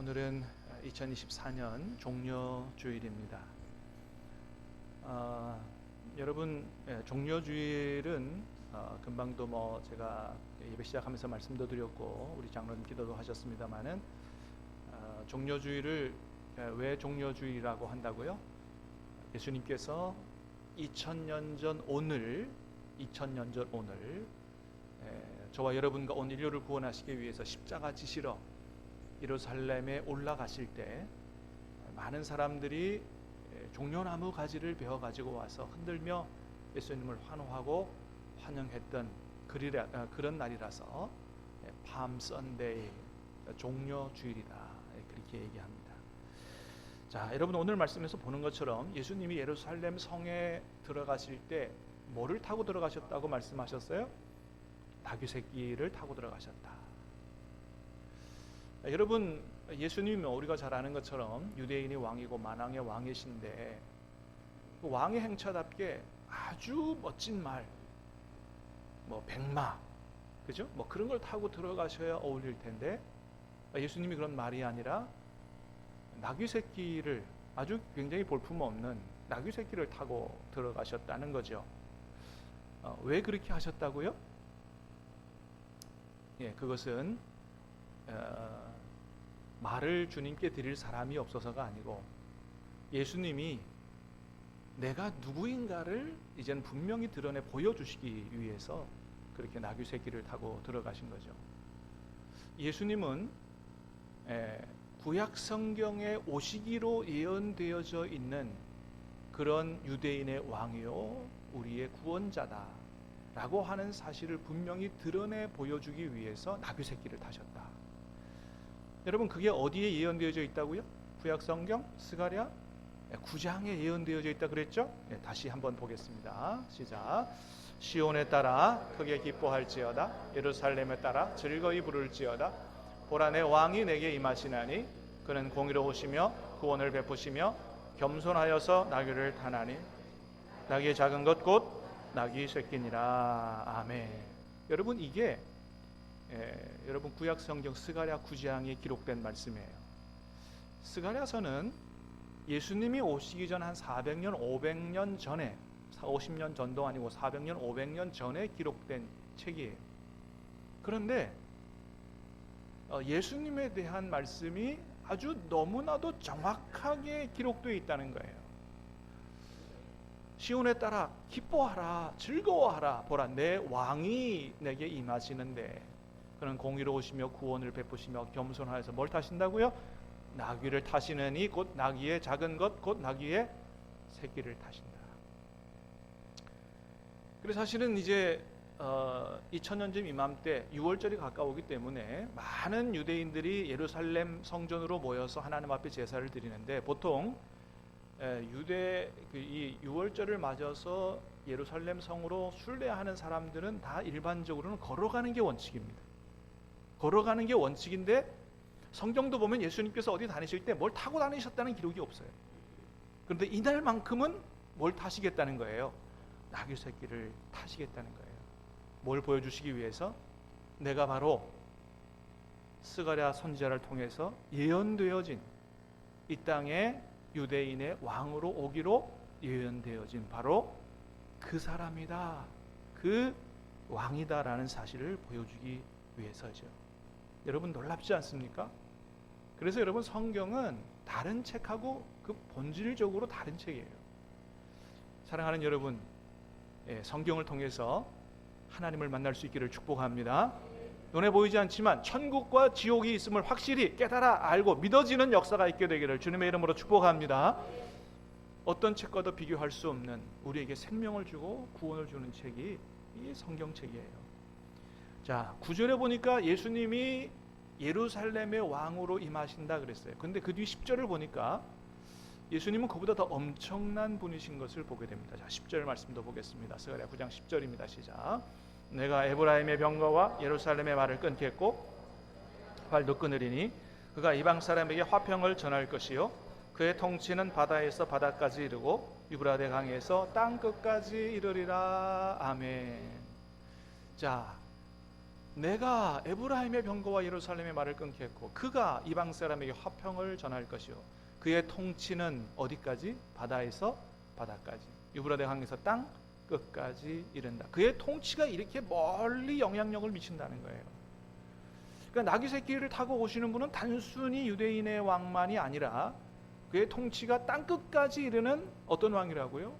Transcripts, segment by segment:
오늘은 2024년 종려주일입니다. 여러분, 종려주일은 금방도 제가 예배 시작하면서 말씀도 드렸고 우리 장로님 기도도 하셨습니다마는 종려주일을 왜 종려주일이라고 한다고요? 예수님께서 2000년 전 오늘 저와 여러분과 온 인류를 구원하시기 위해서 십자가 지시러 예루살렘에 올라가실 때 많은 사람들이 종려나무 가지를 베어 가지고 와서 흔들며 예수님을 환호하고 환영했던 그런 날이라서 팜 선데이, 종려주일이다, 그렇게 얘기합니다. 자, 여러분, 오늘 말씀에서 보는 것처럼 예수님이 예루살렘 성에 들어가실 때 뭐를 타고 들어가셨다고 말씀하셨어요? 나귀 새끼를 타고 들어가셨다. 여러분, 예수님은 우리가 잘 아는 것처럼 유대인의 왕이고 만왕의 왕이신데 그 왕의 행차답게 아주 멋진 말, 백마, 그죠? 그런 걸 타고 들어가셔야 어울릴 텐데 예수님이 그런 말이 아니라 나귀 새끼를, 아주 굉장히 볼품없는 나귀 새끼를 타고 들어가셨다는 거죠. 왜 그렇게 하셨다고요? 그것은 말을 주님께 드릴 사람이 없어서가 아니고 예수님이 내가 누구인가를 이제는 분명히 드러내 보여주시기 위해서 그렇게 나귀 새끼를 타고 들어가신 거죠. 예수님은 구약 성경에 오시기로 예언되어져 있는 그런 유대인의 왕이요 우리의 구원자다 라고 하는 사실을 분명히 드러내 보여주기 위해서 나귀 새끼를 타셨다. 여러분, 그게 어디에 예언되어져 있다고요? 구약 성경 스가랴 9장에 예언되어져 있다 그랬죠? 다시 한번 보겠습니다. 시작. 시온에 따라 크게 기뻐할지어다. 예루살렘에 따라 즐거이 부를지어다. 보라, 내 왕이 내게 임하시나니 그는 공의로우시며 구원을 베푸시며 겸손하여서 나귀를 타나니 나귀의 작은 것 곧 나귀 새끼니라. 아멘. 여러분, 이게 여러분 구약 성경 스가랴 9장에 기록된 말씀이에요. 스가랴서는 예수님이 오시기 전 한 400년 500년 전에, 50년 전도 아니고 400년 500년 전에 기록된 책이에요. 그런데 예수님에 대한 말씀이 아주 너무나도 정확하게 기록되어 있다는 거예요. 시온에 따라 기뻐하라, 즐거워하라. 보라, 내 왕이 내게 임하시는데 그는 공의로우시며 구원을 베푸시며 겸손하여서 뭘 타신다고요? 나귀를 타시느니 곧 나귀의 작은 것 곧 나귀의 새끼를 타신다. 그래서 사실은 이제 2000년쯤 이맘때 6월절이 가까우기 때문에 많은 유대인들이 예루살렘 성전으로 모여서 하나님 앞에 제사를 드리는데 보통 이 6월절을 맞아서 예루살렘 성으로 순례하는 사람들은 다 일반적으로는 걸어가는 게 원칙입니다. 걸어가는 게 원칙인데 성경도 보면 예수님께서 어디 다니실 때 뭘 타고 다니셨다는 기록이 없어요. 그런데 이날만큼은 뭘 타시겠다는 거예요? 나귀 새끼를 타시겠다는 거예요. 뭘 보여주시기 위해서? 내가 바로 스가랴 선지자를 통해서 예언되어진 이 땅에 유대인의 왕으로 오기로 예언되어진 바로 그 사람이다, 그 왕이다라는 사실을 보여주기 위해서죠. 여러분, 놀랍지 않습니까? 그래서 여러분, 성경은 다른 책하고 그 본질적으로 다른 책이에요. 사랑하는 여러분, 성경을 통해서 하나님을 만날 수 있기를 축복합니다. 눈에 보이지 않지만 천국과 지옥이 있음을 확실히 깨달아 알고 믿어지는 역사가 있게 되기를 주님의 이름으로 축복합니다. 어떤 책과도 비교할 수 없는 우리에게 생명을 주고 구원을 주는 책이 이 성경책이에요. 자, 9절에 보니까 예수님이 예루살렘의 왕으로 임하신다 그랬어요. 근데 그 뒤 10절을 보니까 예수님은 그보다 더 엄청난 분이신 것을 보게 됩니다. 자, 10절 말씀도 보겠습니다. 스가랴 9장 10절입니다. 시작. 내가 에브라임의 병거와 예루살렘의 말을 끊겠고 활도 끊으리니 그가 이방 사람에게 화평을 전할 것이요 그의 통치는 바다에서 바다까지 이르고 유브라데 강에서 땅 끝까지 이르리라. 아멘. 자, 내가 에브라임의 병거와 예루살렘의 말을 끊게 했고 그가 이방 사람에게 화평을 전할 것이요 그의 통치는 어디까지? 바다에서 바다까지, 유브라데 강에서 땅 끝까지 이른다. 그의 통치가 이렇게 멀리 영향력을 미친다는 거예요. 그러니까 나귀 새끼를 타고 오시는 분은 단순히 유대인의 왕만이 아니라 그의 통치가 땅 끝까지 이르는 어떤 왕이라고요?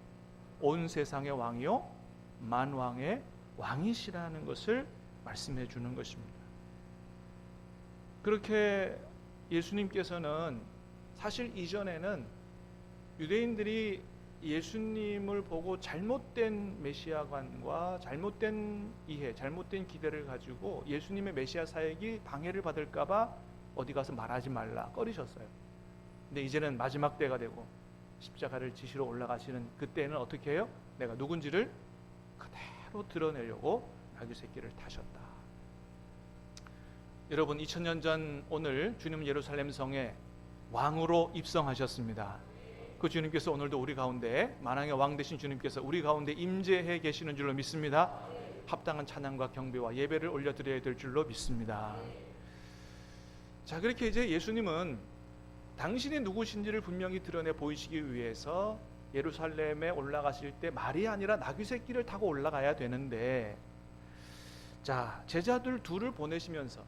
온 세상의 왕이요 만왕의 왕이시라는 것을 말씀해 주는 것입니다. 그렇게 예수님께서는 사실 이전에는 유대인들이 예수님을 보고 잘못된 메시아관과 잘못된 이해, 잘못된 기대를 가지고 예수님의 메시아 사역이 방해를 받을까봐 어디 가서 말하지 말라 꺼리셨어요. 근데 이제는 마지막 때가 되고 십자가를 지시러 올라가시는 그때는 어떻게 해요? 내가 누군지를 그대로 드러내려고 나귀 새끼를 타셨다. 여러분 2000년 전 오늘 주님은 예루살렘 성에 왕으로 입성하셨습니다. 그 주님께서 오늘도 우리 가운데 만왕의 왕 되신 주님께서 우리 가운데 임재해 계시는 줄로 믿습니다. 합당한 찬양과 경배와 예배를 올려드려야 될 줄로 믿습니다. 자, 그렇게 이제 예수님은 당신이 누구신지를 분명히 드러내 보이시기 위해서 예루살렘에 올라가실 때 말이 아니라 나귀 새끼를 타고 올라가야 되는데, 자, 제자들 둘을 보내시면서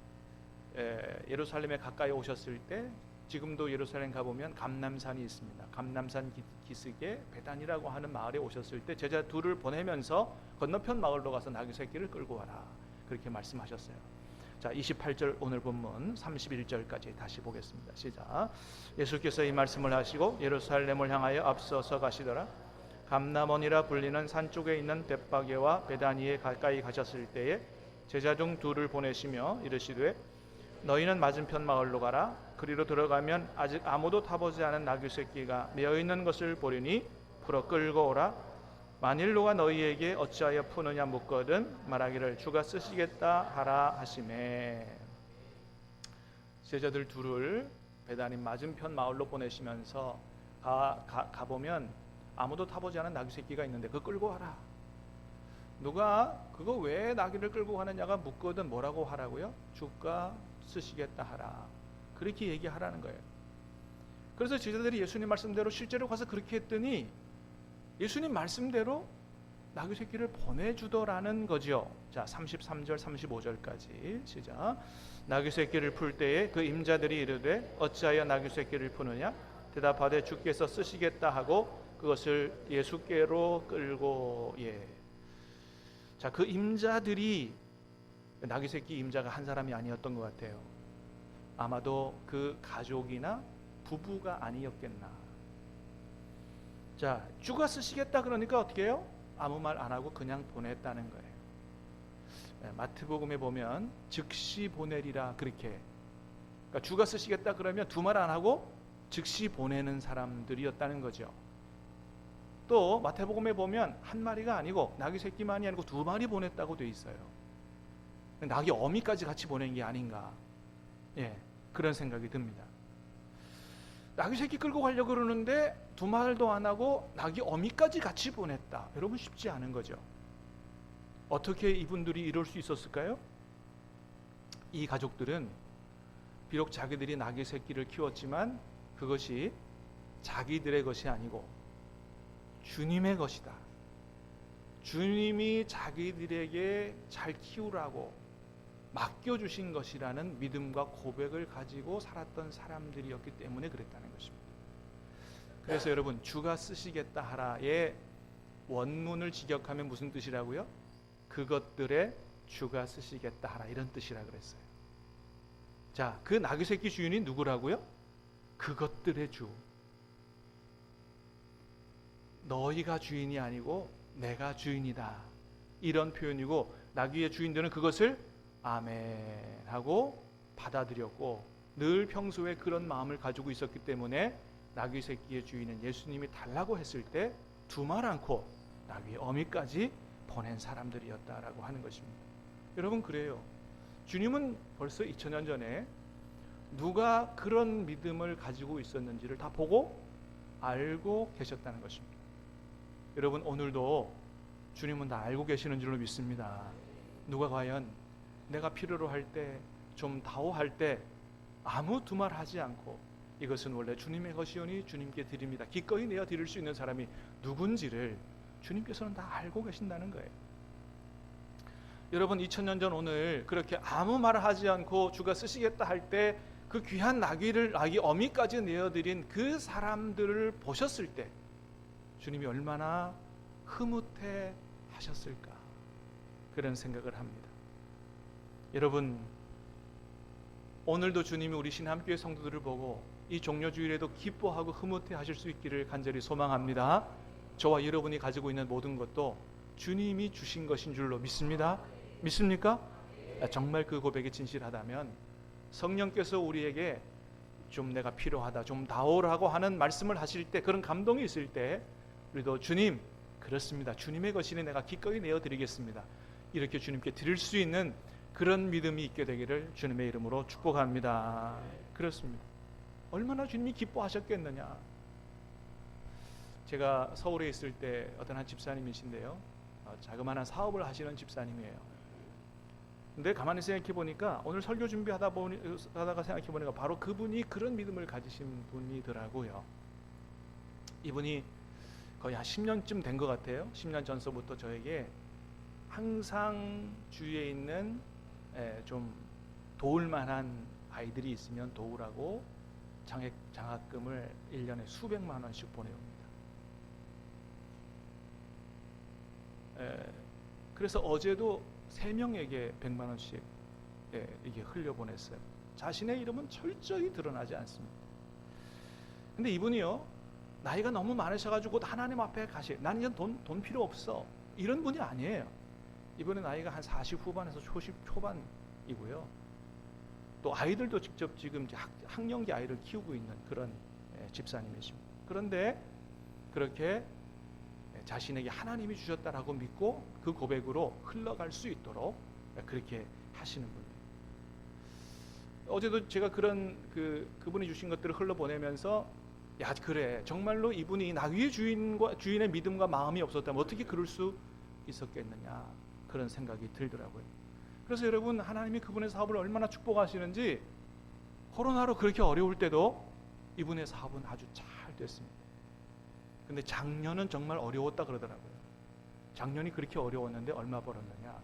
예루살렘에 가까이 오셨을 때, 지금도 예루살렘 가보면 감람산이 있습니다. 감람산 기슭에 베단이라고 하는 마을에 오셨을 때 제자 둘을 보내면서 건너편 마을로 가서 나귀 새끼를 끌고 와라, 그렇게 말씀하셨어요. 자, 28절 오늘 본문 31절까지 다시 보겠습니다. 시작. 예수께서 이 말씀을 하시고 예루살렘을 향하여 앞서서 가시더라. 감람원이라 불리는 산 쪽에 있는 벳바게와 베다니에 가까이 가셨을 때에 제자 중 둘을 보내시며 이르시되 너희는 맞은편 마을로 가라. 그리로 들어가면 아직 아무도 타보지 않은 나귀 새끼가 메어 있는 것을 보리니 풀어 끌고 오라. 만일 누가 너희에게 어찌하여 푸느냐 묻거든 말하기를 주가 쓰시겠다 하라 하시매. 제자들 둘을 베다니 맞은편 마을로 보내시면서 가보면 아무도 타보지 않은 나귀 새끼가 있는데 그거 끌고 와라. 누가 그거 왜 나귀를 끌고 가느냐가 묻거든 뭐라고 하라고요? 주가 쓰시겠다 하라, 그렇게 얘기하라는 거예요. 그래서 제자들이 예수님 말씀대로 실제로 가서 그렇게 했더니 예수님 말씀대로 나귀 새끼를 보내주더라는 거죠. 자, 33절 35절까지 시작. 나귀 새끼를 풀 때에 그 임자들이 이르되 어찌하여 나귀 새끼를 푸느냐 대답하되 주께서 쓰시겠다 하고 그것을 예수께로 끌고. 자, 그 임자들이 나귀 새끼 임자가 한 사람이 아니었던 것 같아요. 아마도 그 가족이나 부부가 아니었겠나. 자, 주가 쓰시겠다 그러니까 어떻게 해요? 아무 말 안 하고 그냥 보냈다는 거예요. 마태복음에 보면 즉시 보내리라 그렇게. 그러니까 주가 쓰시겠다 그러면 두 말 안 하고 즉시 보내는 사람들이었다는 거죠. 또 마태복음에 보면 한 마리가 아니고 나귀 새끼만이 아니고 두 마리 보냈다고 돼 있어요. 나귀 어미까지 같이 보낸 게 아닌가, 그런 생각이 듭니다. 나귀 새끼 끌고 가려고 그러는데 두 말도 안 하고 나귀 어미까지 같이 보냈다. 여러분 쉽지 않은 거죠. 어떻게 이분들이 이럴 수 있었을까요? 이 가족들은 비록 자기들이 나귀 새끼를 키웠지만 그것이 자기들의 것이 아니고 주님의 것이다. 주님이 자기들에게 잘 키우라고 맡겨주신 것이라는 믿음과 고백을 가지고 살았던 사람들이었기 때문에 그랬다는 것입니다. 그래서 여러분, 주가 쓰시겠다 하라의 원문을 직역하면 무슨 뜻이라고요? 그것들의 주가 쓰시겠다 하라, 이런 뜻이라 그랬어요. 자, 그 나귀 새끼 주인이 누구라고요? 그것들의 주. 너희가 주인이 아니고 내가 주인이다, 이런 표현이고, 나귀의 주인들은 그것을 아멘 하고 받아들였고 늘 평소에 그런 마음을 가지고 있었기 때문에 나귀 새끼의 주인은 예수님이 달라고 했을 때 두 말 않고 나귀 어미까지 보낸 사람들이었다라고 하는 것입니다. 여러분, 그래요. 주님은 벌써 2000년 전에 누가 그런 믿음을 가지고 있었는지를 다 보고 알고 계셨다는 것입니다. 여러분, 오늘도 주님은 다 알고 계시는 줄로 믿습니다. 누가 과연 내가 필요로 할 때, 좀 다호할 때 아무 두말하지 않고 이것은 원래 주님의 것이오니 주님께 드립니다, 기꺼이 내어 드릴 수 있는 사람이 누군지를 주님께서는 다 알고 계신다는 거예요. 여러분, 2000년 전 오늘 그렇게 아무 말 하지 않고 주가 쓰시겠다 할 때 그 귀한 나귀 어미까지 내어드린 그 사람들을 보셨을 때 주님이 얼마나 흐뭇해 하셨을까, 그런 생각을 합니다. 여러분, 오늘도 주님이 우리 신함교회 성도들을 보고 이 종료주일에도 기뻐하고 흐뭇해 하실 수 있기를 간절히 소망합니다. 저와 여러분이 가지고 있는 모든 것도 주님이 주신 것인 줄로 믿습니다. 믿습니까? 정말 그 고백이 진실하다면 성령께서 우리에게 좀 내가 필요하다, 좀 다오라고 하는 말씀을 하실 때, 그런 감동이 있을 때 우리도 주님, 그렇습니다, 주님의 것이니 내가 기꺼이 내어드리겠습니다, 이렇게 주님께 드릴 수 있는 그런 믿음이 있게 되기를 주님의 이름으로 축복합니다. 그렇습니다. 얼마나 주님이 기뻐하셨겠느냐. 제가 서울에 있을 때 어떤 한 집사님이신데요, 자그마한 사업을 하시는 집사님이에요. 근데 가만히 생각해 보니까 오늘 설교 준비하다가 생각해 보니까 바로 그분이 그런 믿음을 가지신 분이더라고요. 이분이 거의 한 10년쯤 된 것 같아요. 10년 전서부터 저에게 항상 주위에 있는 좀 도울 만한 아이들이 있으면 도우라고 장학금을 1년에 수백만 원씩 보내옵니다. 그래서 어제도 3명에게 100만 원씩 이게 흘려보냈어요. 자신의 이름은 철저히 드러나지 않습니다. 근데 이분이요, 나이가 너무 많으셔가지고 하나님 앞에 나는 이제 돈 필요 없어, 이런 분이 아니에요. 이분의 나이가 한 40 후반에서 50 초반이고요. 또 아이들도 직접 지금 학령기 아이를 키우고 있는 그런 집사님이십니다. 그런데 그렇게 자신에게 하나님이 주셨다라고 믿고 그 고백으로 흘러갈 수 있도록 그렇게 하시는 분이에요. 어제도 제가 그분이 주신 것들을 흘러보내면서, 야, 그래, 정말로 이분이 나귀의 주인의 믿음과 마음이 없었다면 어떻게 그럴 수 있었겠느냐, 그런 생각이 들더라고요. 그래서 여러분, 하나님이 그분의 사업을 얼마나 축복하시는지, 코로나로 그렇게 어려울 때도 이분의 사업은 아주 잘 됐습니다. 근데 작년은 정말 어려웠다 그러더라고요. 작년이 그렇게 어려웠는데 얼마 벌었느냐,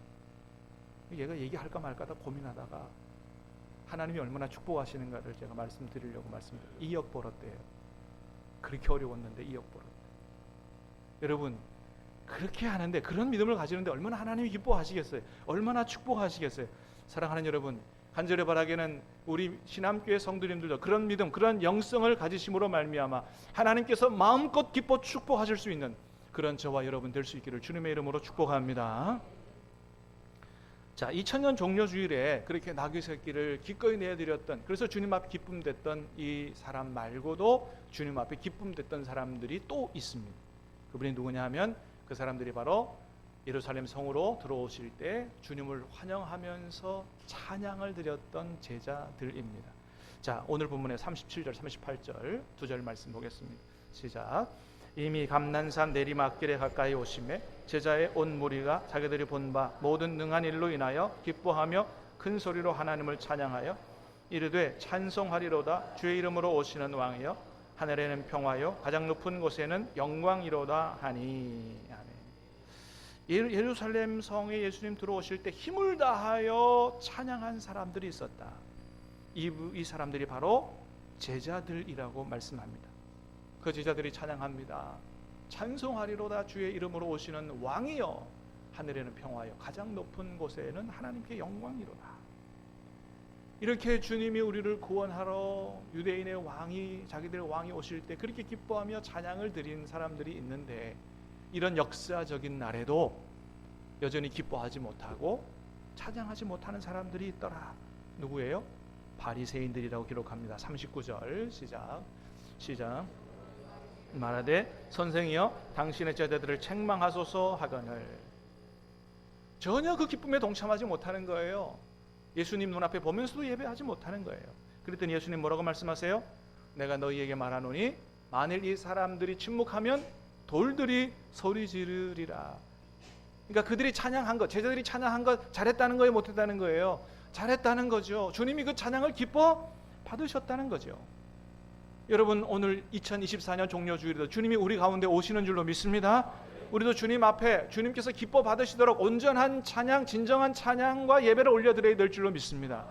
얘가 얘기할까 말까 다 고민하다가 하나님이 얼마나 축복하시는가를 제가 말씀드리려고 2억 벌었대요. 그렇게 어려웠는데 2억 벌었대. 여러분, 그렇게 하는데, 그런 믿음을 가지는데 얼마나 하나님이 기뻐하시겠어요? 얼마나 축복하시겠어요? 사랑하는 여러분, 간절히 바라기는 우리 신함교회 성도님들도 그런 믿음, 그런 영성을 가지심으로 말미암아 하나님께서 마음껏 기뻐 축복하실 수 있는 그런 저와 여러분 될 수 있기를 주님의 이름으로 축복합니다. 자, 2000년 종료주일에 그렇게 나귀 새끼를 기꺼이 내어드렸던, 그래서 주님 앞에 기쁨됐던 이 사람 말고도 주님 앞에 기쁨됐던 사람들이 또 있습니다. 그분이 누구냐 하면, 그 사람들이 바로 예루살렘 성으로 들어오실 때 주님을 환영하면서 찬양을 드렸던 제자들입니다. 자, 오늘 본문의 37절 38절 두 절 말씀 보겠습니다. 시작. 이미 감난산 내리막길에 가까이 오심에 제자의 온 무리가 자기들이 본 바 모든 능한 일로 인하여 기뻐하며 큰 소리로 하나님을 찬양하여 이르되 찬송하리로다, 주의 이름으로 오시는 왕이여, 하늘에는 평화요 가장 높은 곳에는 영광이로다 하니. 아멘. 예루살렘 성에 예수님 들어오실 때 힘을 다하여 찬양한 사람들이 있었다. 이 사람들이 바로 제자들이라고 말씀합니다. 그 제자들이 찬양합니다. 찬송하리로다, 주의 이름으로 오시는 왕이여, 하늘에는 평화요 가장 높은 곳에는 하나님께 영광이로다. 이렇게 주님이 우리를 구원하러 유대인의 왕이, 자기들의 왕이 오실 때 그렇게 기뻐하며 찬양을 드린 사람들이 있는데, 이런 역사적인 날에도 여전히 기뻐하지 못하고 찬양하지 못하는 사람들이 있더라. 누구예요? 바리새인들이라고 기록합니다. 39절 시작. 말하되 선생이여, 당신의 제자들을 책망하소서 하거늘. 전혀 그 기쁨에 동참하지 못하는 거예요. 예수님 눈앞에 보면서도 예배하지 못하는 거예요. 그랬더니 예수님 뭐라고 말씀하세요? 내가 너희에게 말하노니 만일 이 사람들이 침묵하면 돌들이 소리 지르리라. 그러니까 그들이 찬양한 것, 제자들이 찬양한 것 잘했다는 거예요, 못했다는 거예요? 잘했다는 거죠. 주님이 그 찬양을 기뻐 받으셨다는 거죠. 여러분, 오늘 2024년 종료주일에도 주님이 우리 가운데 오시는 줄로 믿습니다. 우리도 주님 앞에 주님께서 기뻐 받으시도록 온전한 찬양, 진정한 찬양과 예배를 올려드려야 될 줄로 믿습니다.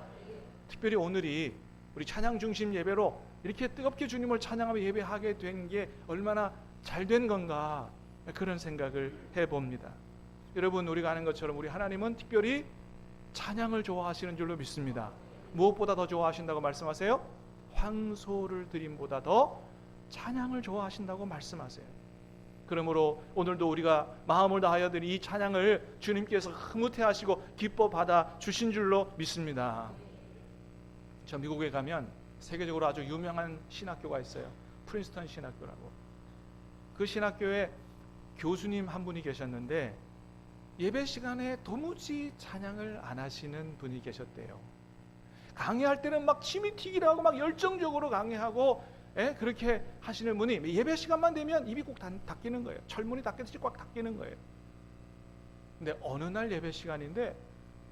특별히 오늘이 우리 찬양 중심 예배로 이렇게 뜨겁게 주님을 찬양하며 예배하게 된 게 얼마나 잘된 건가, 그런 생각을 해봅니다. 여러분, 우리가 아는 것처럼 우리 하나님은 특별히 찬양을 좋아하시는 줄로 믿습니다. 무엇보다 더 좋아하신다고 말씀하세요? 황소를 드림보다 더 찬양을 좋아하신다고 말씀하세요. 그러므로 오늘도 우리가 마음을 다하여 드린 이 찬양을 주님께서 흐뭇해하시고 기뻐 받아 주신 줄로 믿습니다. 저 미국에 가면 세계적으로 아주 유명한 신학교가 있어요. 프린스턴 신학교라고. 그 신학교에 교수님 한 분이 계셨는데 예배 시간에 도무지 찬양을 안 하시는 분이 계셨대요. 강의할 때는 막 침이 튀기려 하고 막 열정적으로 강의하고, 그렇게 하시는 분이 예배 시간만 되면 입이 꼭 닫히는 거예요. 철문이 닫히듯이 꽉 닫히는 거예요. 근데 어느 날 예배 시간인데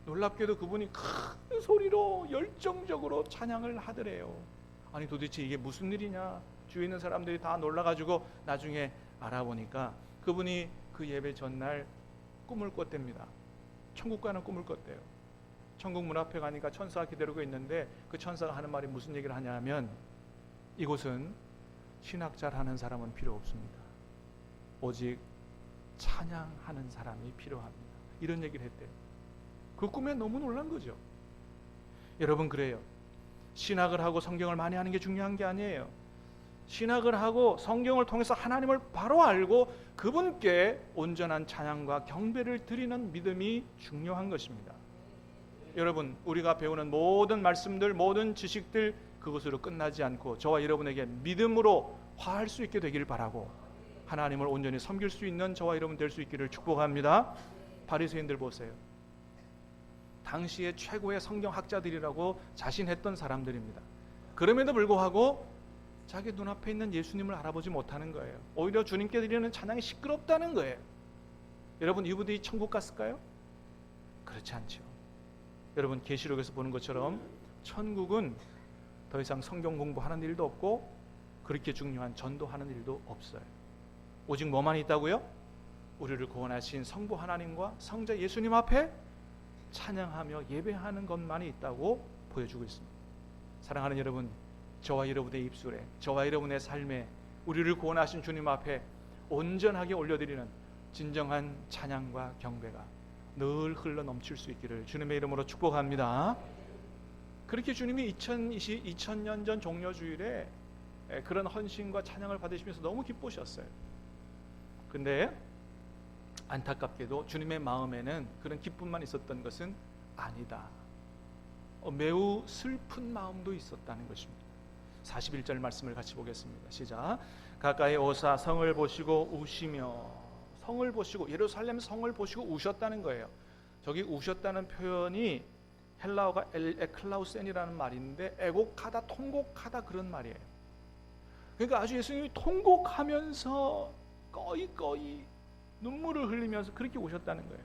놀랍게도 그분이 큰 소리로 열정적으로 찬양을 하더래요. 아니 도대체 이게 무슨 일이냐, 주위에 있는 사람들이 다 놀라가지고 나중에 알아보니까 그분이 그 예배 전날 꿈을 꿨답니다. 천국 가는 꿈을 꿨대요. 천국 문 앞에 가니까 천사가 기다리고 있는데 그 천사가 하는 말이 무슨 얘기를 하냐 하면, 이곳은 신학 잘하는 사람은 필요 없습니다. 오직 찬양하는 사람이 필요합니다. 이런 얘기를 했대요. 그 꿈에 너무 놀란 거죠. 여러분, 그래요. 신학을 하고 성경을 많이 하는 게 중요한 게 아니에요. 신학을 하고 성경을 통해서 하나님을 바로 알고 그분께 온전한 찬양과 경배를 드리는 믿음이 중요한 것입니다. 여러분, 우리가 배우는 모든 말씀들, 모든 지식들, 그것으로 끝나지 않고 저와 여러분에게 믿음으로 화할 수 있게 되길 바라고 하나님을 온전히 섬길 수 있는 저와 여러분 될 수 있기를 축복합니다. 바리새인들 보세요. 당시의 최고의 성경학자들이라고 자신했던 사람들입니다. 그럼에도 불구하고 자기 눈앞에 있는 예수님을 알아보지 못하는 거예요. 오히려 주님께 드리는 찬양이 시끄럽다는 거예요. 여러분, 이분들이 천국 갔을까요? 그렇지 않죠. 여러분, 계시록에서 보는 것처럼 천국은 더 이상 성경 공부하는 일도 없고 그렇게 중요한 전도하는 일도 없어요. 오직 뭐만 있다고요? 우리를 구원하신 성부 하나님과 성자 예수님 앞에 찬양하며 예배하는 것만이 있다고 보여주고 있습니다. 사랑하는 여러분, 저와 여러분의 입술에, 저와 여러분의 삶에 우리를 구원하신 주님 앞에 온전하게 올려드리는 진정한 찬양과 경배가 늘 흘러 넘칠 수 있기를 주님의 이름으로 축복합니다. 그렇게 주님이 2000년 전 종려주일에 그런 헌신과 찬양을 받으시면서 너무 기쁘셨어요. 근데 안타깝게도 주님의 마음에는 그런 기쁨만 있었던 것은 아니다. 매우 슬픈 마음도 있었다는 것입니다. 41절 말씀을 같이 보겠습니다. 시작. 가까이 오사 성을 보시고 우시며, 성을 보시고, 예루살렘 성을 보시고 우셨다는 거예요. 저기 우셨다는 표현이 헬라어가 에클라우센이라는 말인데 애곡하다, 통곡하다 그런 말이에요. 그러니까 아주 예수님이 통곡하면서 꺼이 눈물을 흘리면서 그렇게 오셨다는 거예요.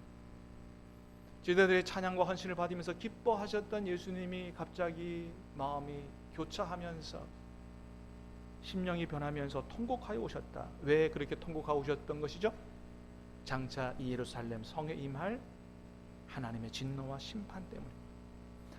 제자들의 찬양과 헌신을 받으면서 기뻐하셨던 예수님이 갑자기 마음이 교차하면서 심령이 변하면서 통곡하여 오셨다. 왜 그렇게 통곡하여 오셨던 것이죠? 장차 이 예루살렘 성에 임할 하나님의 진노와 심판 때문입니다.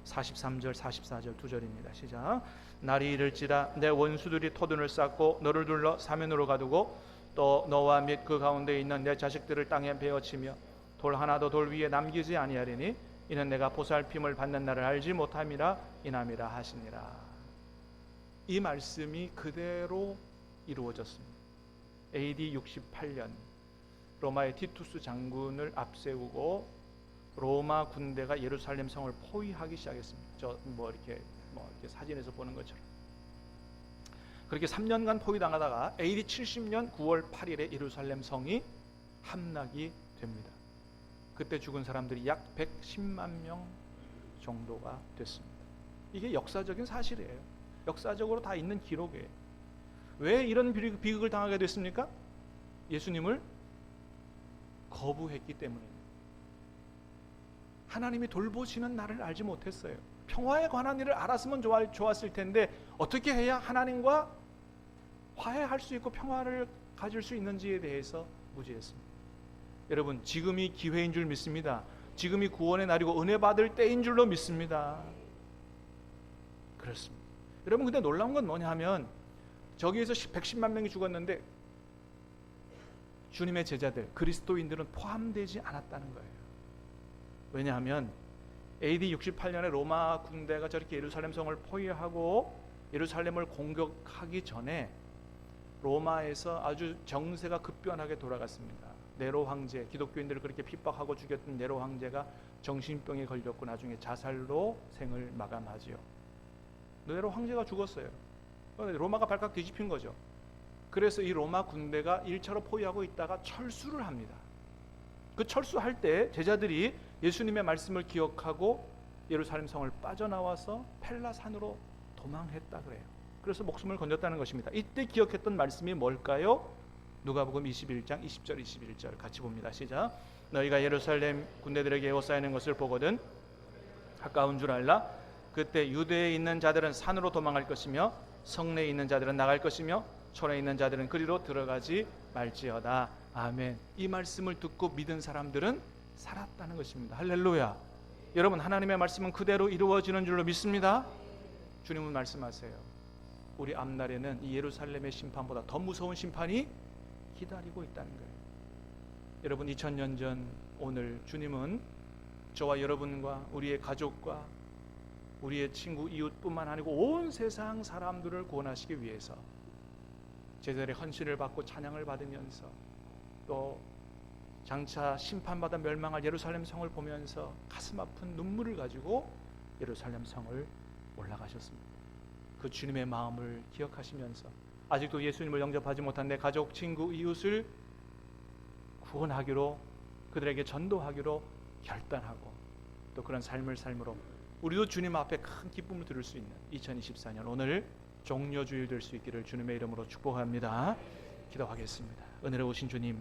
43절 44절 두 절입니다. 시작. 날이 이를지라 내 원수들이 토둔을 쌓고 너를 둘러 사면으로 가두고 또 너와 및 그 가운데 있는 내 자식들을 땅에 베어치며 돌 하나도 돌 위에 남기지 아니하리니 이는 내가 보살핌을 받는 날을 알지 못함이라 이남이라 하시니라. 이 말씀이 그대로 이루어졌습니다. AD 68년 로마의 티투스 장군을 앞세우고 로마 군대가 예루살렘 성을 포위하기 시작했습니다. 이렇게 사진에서 보는 것처럼. 그렇게 3년간 포위당하다가 AD 70년 9월 8일에 예루살렘 성이 함락이 됩니다. 그때 죽은 사람들이 약 110만 명 정도가 됐습니다. 이게 역사적인 사실이에요. 역사적으로 다 있는 기록이에요. 왜 이런 비극을 당하게 됐습니까? 예수님을 거부했기 때문입니다. 하나님이 돌보시는 나를 알지 못했어요. 평화에 관한 일을 알았으면 좋았을 텐데 어떻게 해야 하나님과 화해할 수 있고 평화를 가질 수 있는지에 대해서 무지했습니다. 여러분, 지금이 기회인 줄 믿습니다. 지금이 구원의 날이고 은혜 받을 때인 줄로 믿습니다. 그렇습니다. 여러분, 근데 놀라운 건 뭐냐 하면 저기에서 110만 명이 죽었는데 주님의 제자들, 그리스도인들은 포함되지 않았다는 거예요. 왜냐하면 AD 68년에 로마 군대가 저렇게 예루살렘 성을 포위하고 예루살렘을 공격하기 전에 로마에서 아주 정세가 급변하게 돌아갔습니다. 네로 황제, 기독교인들을 그렇게 핍박하고 죽였던 네로 황제가 정신병에 걸렸고 나중에 자살로 생을 마감하지요. 네로 황제가 죽었어요. 로마가 발칵 뒤집힌 거죠. 그래서 이 로마 군대가 1차로 포위하고 있다가 철수를 합니다. 그 철수할 때 제자들이 예수님의 말씀을 기억하고 예루살렘 성을 빠져나와서 펠라산으로 도망했다 그래요. 그래서 목숨을 건졌다는 것입니다. 이때 기억했던 말씀이 뭘까요? 누가복음 21장 20절 21절 같이 봅니다. 시작. 너희가 예루살렘 군대들에게 에워싸이는 것을 보거든 가까운 줄 알라. 그때 유대에 있는 자들은 산으로 도망할 것이며 성내에 있는 자들은 나갈 것이며 촌에 있는 자들은 그리로 들어가지 말지어다. 아멘. 이 말씀을 듣고 믿은 사람들은 살았다는 것입니다. 할렐루야. 여러분, 하나님의 말씀은 그대로 이루어지는 줄로 믿습니다. 주님은 말씀하세요. 우리 앞날에는 이 예루살렘의 심판보다 더 무서운 심판이 기다리고 있다는 거예요. 여러분, 2000년 전 오늘 주님은 저와 여러분과 우리의 가족과 우리의 친구 이웃뿐만 아니고 온 세상 사람들을 구원하시기 위해서 제자들의 헌신을 받고 찬양을 받으면서 또 장차 심판받아 멸망할 예루살렘 성을 보면서 가슴 아픈 눈물을 가지고 예루살렘 성을 올라가셨습니다. 그 주님의 마음을 기억하시면서 아직도 예수님을 영접하지 못한 내 가족, 친구, 이웃을 구원하기로, 그들에게 전도하기로 결단하고 또 그런 삶을 삶으로 우리도 주님 앞에 큰 기쁨을 들을 수 있는 2024년 오늘 종려주일 될 수 있기를 주님의 이름으로 축복합니다. 기도하겠습니다. 은혜로우신 주님,